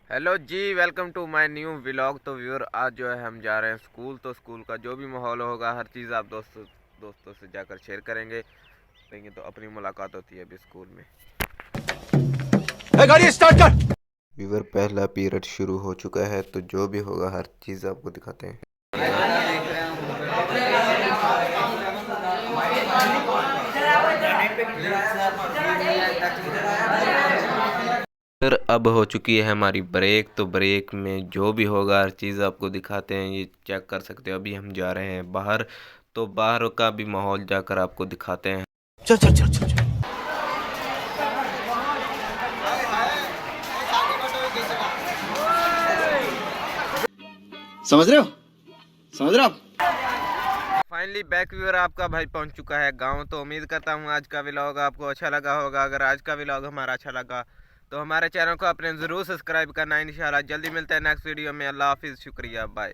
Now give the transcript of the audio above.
Hello जी, welcome to my new vlog. तो viewer, आज जो है हम जा रहे हैं स्कूल। तो स्कूल का जो भी माहौल होगा, हर चीज़ आप दोस्तों से जाकर शेयर करेंगे। लेकिन तो अपनी मुलाकात होती है अभी स्कूल में। गाड़ी स्टार्ट कर। व्यूअर, पहला पीरियड शुरू हो चुका है, तो जो भी होगा हर चीज़ आपको दिखाते हैं। फिर अब हो चुकी है हमारी ब्रेक। तो ब्रेक में जो भी होगा हर चीज़ आपको दिखाते हैं, ये चेक कर सकते हो। अभी हम जा रहे हैं बाहर, तो बाहर का भी माहौल जाकर आपको दिखाते हैं। चल चल चल चल चल। समझ रहे हो? समझ रहे हो आप? फाइनली बैक व्यूअर, आपका भाई पहुंच चुका है गांव। तो उम्मीद करता हूं आज का व्लॉग आपको अच्छा लगा होगा। अगर आज का व्लॉग हमारा अच्छा लगा तो हमारे चैनल को अपने ज़रूर सब्सक्राइब करना। इंशाल्लाह जल्दी मिलते हैं नेक्स्ट वीडियो में। अल्लाह हाफिज़, शुक्रिया, बाय।